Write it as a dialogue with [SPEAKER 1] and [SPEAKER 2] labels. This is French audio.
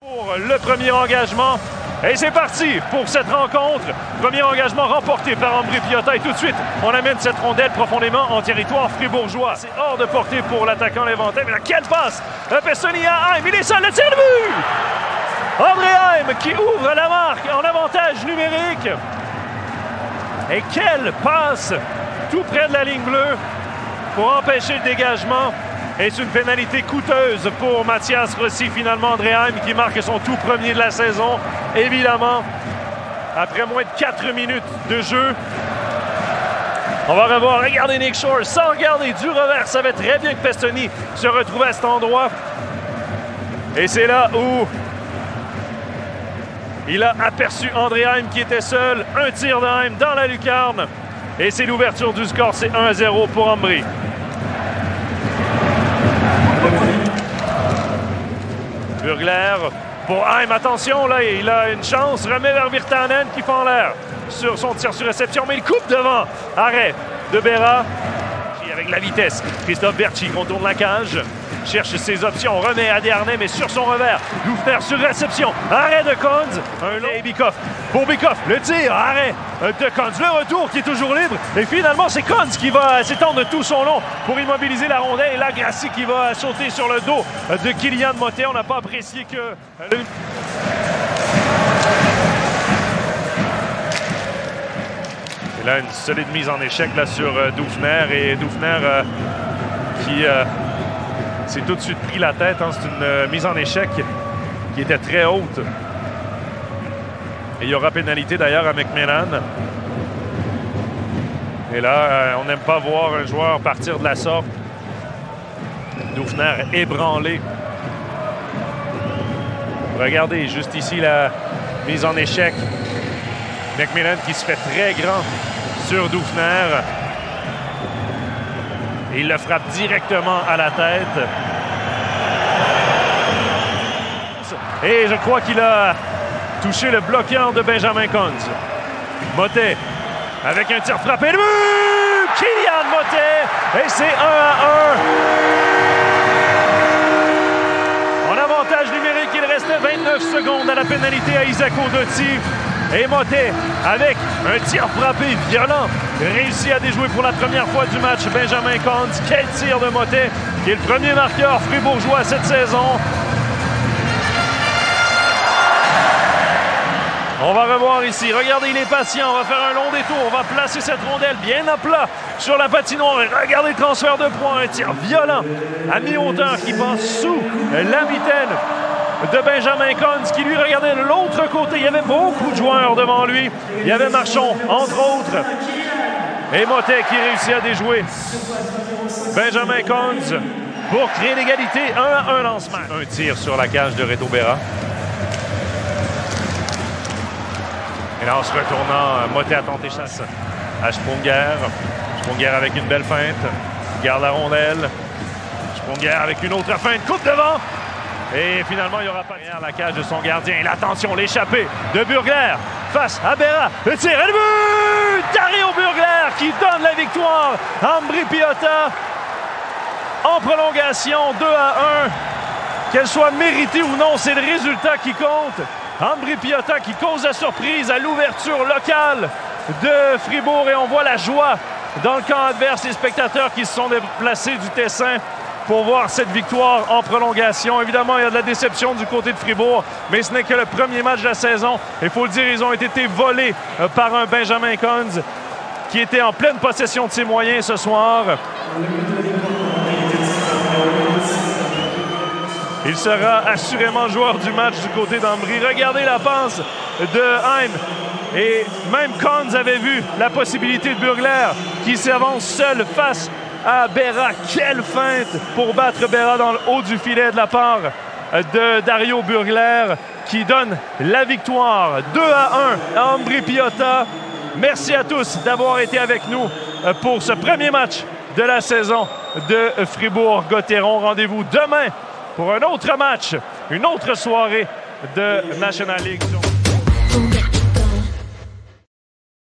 [SPEAKER 1] Pour le premier engagement. Et c'est parti pour cette rencontre. Premier engagement remporté par Ambry Piotta. Et tout de suite, on amène cette rondelle profondément en territoire fribourgeois. C'est hors de portée pour l'attaquant Léventin. Mais là, quelle passe! Pestoni à Heim. Il est seul, le tir de but! André Heim qui ouvre la marque en avantage numérique. Et quelle passe tout près de la ligne bleue pour empêcher le dégagement. Et c'est une pénalité coûteuse pour Mathias Rossi, finalement. André Heim qui marque son tout premier de la saison. Évidemment, après moins de 4 minutes de jeu. On va revoir, regardez Nick Shore, sans regarder, du revers. Savait très bien que Pestoni se retrouvait à cet endroit. Et c'est là où il a aperçu André Heim qui était seul. Un tir de Heim dans la lucarne. Et c'est l'ouverture du score, c'est 1-0 pour Ambry. Burgler pour Heim, attention, là, il a une chance, remet vers Virtanen qui fait en l'air sur son tir sur réception, mais il coupe devant. Arrêt de Berra. Avec la vitesse, Christophe Berchi contourne la cage, cherche ses options, remet à Desharnais, mais sur son revers. Doufner sur réception, arrêt de Konz. Un long et Bikoff. Pour Bikoff, le tir, arrêt de Konz. Le retour qui est toujours libre. Et finalement, c'est Konz qui va s'étendre tout son long pour immobiliser la rondelle. Et là, Grassi qui va sauter sur le dos de Kylian Motet. On n'a pas apprécié que... Là, une solide mise en échec là, sur Doufner. Et Doufner qui s'est tout de suite pris la tête. Hein. C'est une mise en échec qui était très haute. Et il y aura pénalité d'ailleurs à McMillan. Et là, on n'aime pas voir un joueur partir de la sorte. Doufner ébranlé. Regardez, juste ici, la mise en échec. McMillan qui se fait très grand sur Doufner. Et il le frappe directement à la tête. Et je crois qu'il a touché le bloqueur de Benjamin Konz. Motet avec un tir frappé. Le but! Kylian Motet! Et c'est 1-1. En avantage numérique, il restait 29 secondes à la pénalité à Isaac Odotti. Et Motet, avec un tir frappé violent, réussit à déjouer pour la première fois du match Benjamin Konz. Quel tir de Motet, qui est le premier marqueur fribourgeois cette saison. On va revoir ici. Regardez, il est patient. On va faire un long détour. On va placer cette rondelle bien à plat sur la patinoire. Et regardez le transfert de points. Un tir violent à mi-hauteur qui passe sous la mitaine de Benjamin Konz qui lui regardait de l'autre côté. Il y avait beaucoup de joueurs devant lui. Il y avait Marchon, entre autres. Et Motet qui réussit à déjouer Benjamin Konz pour créer l'égalité. 1-1 lancement. Un tir sur la cage de Reto Berra. Et là, en se retournant, Motet a tenté chasse à Sprunger. Sprunger avec une belle feinte. Il garde la rondelle. Sprunger avec une autre feinte. Coupe devant. Et finalement, il n'y aura pas derrière la cage de son gardien. Et l'attention, l'échappée de Burgler face à Berra. Le tir et le but! Dario Burgler qui donne la victoire à Ambry Piotta en prolongation 2-1. Qu'elle soit méritée ou non, c'est le résultat qui compte. Ambry Piotta qui cause la surprise à l'ouverture locale de Fribourg. Et on voit la joie dans le camp adverse. Les spectateurs qui se sont déplacés du Tessin pour voir cette victoire en prolongation. Évidemment, il y a de la déception du côté de Fribourg, mais ce n'est que le premier match de la saison. Il faut le dire, ils ont été volés par un Benjamin Konz qui était en pleine possession de ses moyens ce soir. Il sera assurément joueur du match du côté d'Ambry. Regardez la passe de Heim. Et même Konz avait vu la possibilité de Burgler qui s'avance seul face à Berra. Quelle feinte pour battre Berra dans le haut du filet de la part de Dario Burgler qui donne la victoire 2-1 à Ambry Piotta. Merci à tous d'avoir été avec nous pour ce premier match de la saison de Fribourg-Gotteron. Rendez-vous demain pour un autre match, une autre soirée de National League.